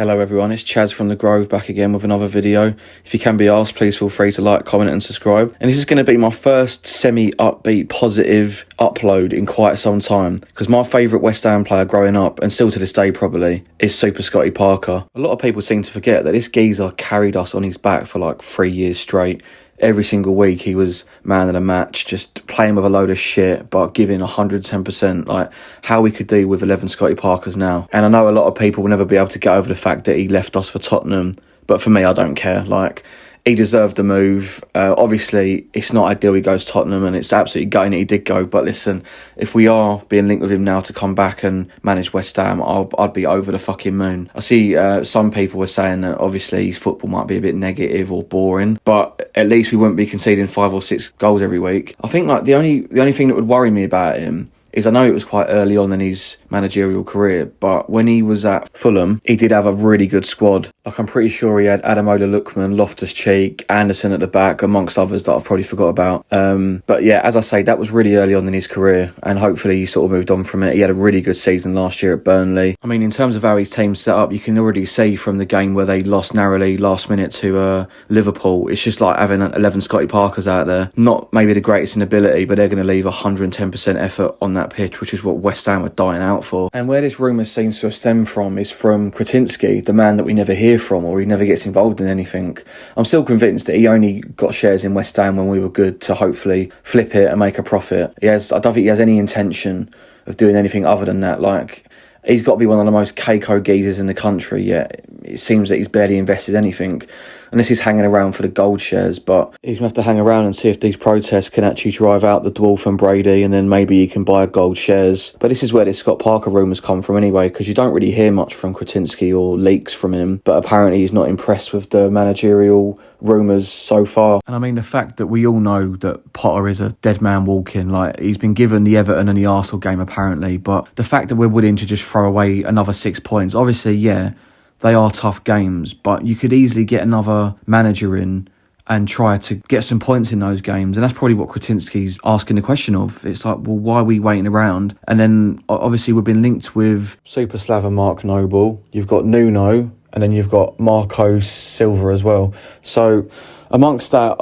Hello everyone, it's Chaz from The Grove back again with another video. If you can be asked, please feel free to like, comment and subscribe. And this is going to be my first semi-upbeat, positive upload in quite some time, because my favourite West Ham player growing up, and still to this day probably, is Super Scotty Parker. A lot of people seem to forget that this geezer carried us on his back for like 3 years straight. Every single week he was man of the match, just playing with a load of shit, but giving 110%, like how we could do with 11 Scotty Parkers now. And I know a lot of people will never be able to get over the fact that he left us for Tottenham, but for me, I don't care. Like, he deserved the move. Obviously, it's not ideal he goes to Tottenham, and it's absolutely gutting that he did go. But listen, if we are being linked with him now to come back and manage West Ham, I'd be over the fucking moon. I see some people were saying that obviously his football might be a bit negative or boring, but at least we wouldn't be conceding 5 or 6 goals every week. I think like the only thing that would worry me about him is, I know it was quite early on in his managerial career, but when he was at Fulham, he did have a really good squad. Like, I'm pretty sure he had Ademola Lookman, Loftus-Cheek, Anderson at the back, amongst others that I've probably forgot about. But yeah, as I say, that was really early on in his career, and hopefully he sort of moved on from it. He had a really good season last year at Burnley. I mean, in terms of how his team's set up, you can already see from the game where they lost narrowly last minute to Liverpool, it's just like having 11 Scotty Parkers out there. Not maybe the greatest in ability, but they're going to leave 110% effort on that pitch, which is what West Ham are dying out for. And where this rumour seems to have stemmed from is from Kretinsky, the man that we never hear from, or he never gets involved in anything. I'm still convinced that he only got shares in West Ham when we were good to hopefully flip it and make a profit. I don't think he has any intention of doing anything other than that. Like, he's got to be one of the most Keiko geezers in the country, yet it seems that he's barely invested anything, unless he's hanging around for the gold shares. But he's going to have to hang around and see if these protests can actually drive out the dwarf and Brady, and then maybe he can buy gold shares. But this is where this Scott Parker rumours come from anyway, because you don't really hear much from Kretinsky or leaks from him, but apparently he's not impressed with the managerial rumours so far. And I mean, the fact that we all know that Potter is a dead man walking, like, he's been given the Everton and the Arsenal game apparently, but the fact that we're willing to just throw away another 6 points, obviously, yeah, they are tough games, but you could easily get another manager in and try to get some points in those games. And that's probably what Kretinsky's asking the question of. It's like, well, why are we waiting around? And then obviously we've been linked with Super Slav and Mark Noble. You've got Nuno, and then you've got Marco Silva as well. So amongst that,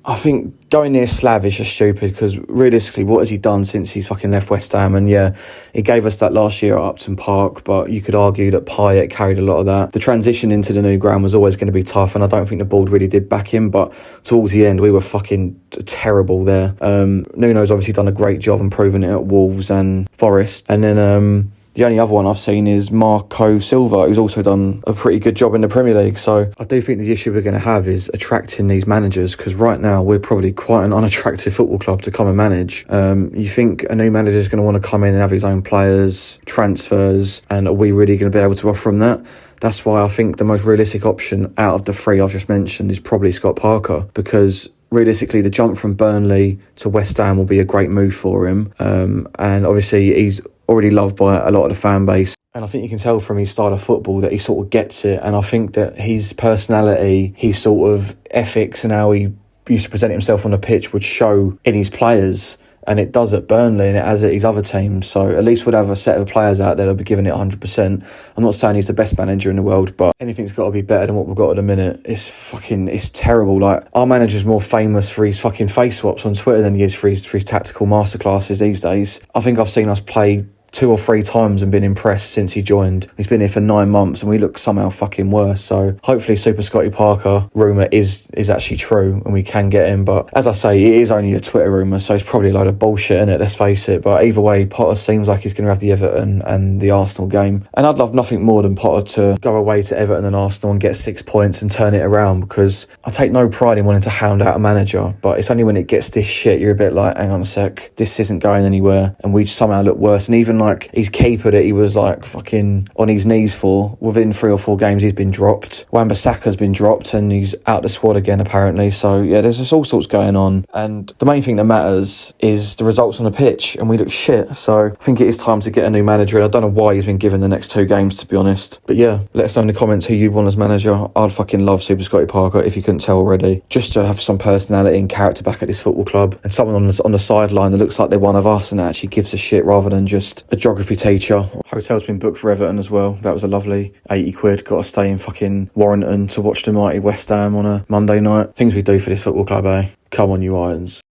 I think going near Slav is just stupid, because realistically, what has he done since he's fucking left West Ham? And yeah, he gave us that last year at Upton Park, but you could argue that Payet carried a lot of that. The transition into the new ground was always going to be tough, and I don't think the board really did back him, but towards the end, we were fucking terrible there. Nuno's obviously done a great job improving it at Wolves and Forest, and then the only other one I've seen is Marco Silva, who's also done a pretty good job in the Premier League. So I do think the issue we're going to have is attracting these managers, because right now we're probably quite an unattractive football club to come and manage. You think a new manager is going to want to come in and have his own players, transfers, and are we really going to be able to offer him that? That's why I think the most realistic option out of the 3 I've just mentioned is probably Scott Parker, because realistically, the jump from Burnley to West Ham will be a great move for him. And obviously, he's already loved by a lot of the fan base. And I think you can tell from his style of football that he sort of gets it. And I think that his personality, his sort of ethics, and how he used to present himself on the pitch would show in his players. And it does at Burnley, and it has at his other teams. So at least we'd have a set of players out there that'll be giving it 100%. I'm not saying he's the best manager in the world, but anything's got to be better than what we've got at the minute. It's terrible. Like, our manager's more famous for his fucking face swaps on Twitter than he is for his tactical masterclasses these days. I think I've seen us play 2 or 3 times and been impressed since he joined. He's been here for 9 months and we look somehow fucking worse. So hopefully Super Scotty Parker rumour is actually true and we can get him. But as I say, it is only a Twitter rumour, so it's probably a load of bullshit, innit? Let's face it. But either way, Potter seems like he's going to have the Everton and the Arsenal game. And I'd love nothing more than Potter to go away to Everton and Arsenal and get 6 points and turn it around, because I take no pride in wanting to hound out a manager, but it's only when it gets this shit you're a bit like, hang on a sec, this isn't going anywhere, and we somehow look worse. And even like his keeper that he was like fucking on his knees for, within 3 or 4 games he's been dropped. Wan-Bissaka's been dropped and he's out the squad again apparently. So yeah, there's just all sorts going on, and the main thing that matters is the results on the pitch, and we look shit. So I think it is time to get a new manager, and I don't know why he's been given the next 2 games, to be honest. But yeah, let us know in the comments who you want as manager. I'd fucking love Super Scotty Parker, if you couldn't tell already, just to have some personality and character back at this football club, and someone on the sideline that looks like they're one of us and actually gives a shit, rather than just a geography teacher. Hotel's been booked for Everton as well. That was a lovely 80 quid. Got to stay in fucking Warrington to watch the mighty West Ham on a Monday night. Things we do for this football club, eh? Come on, you Irons.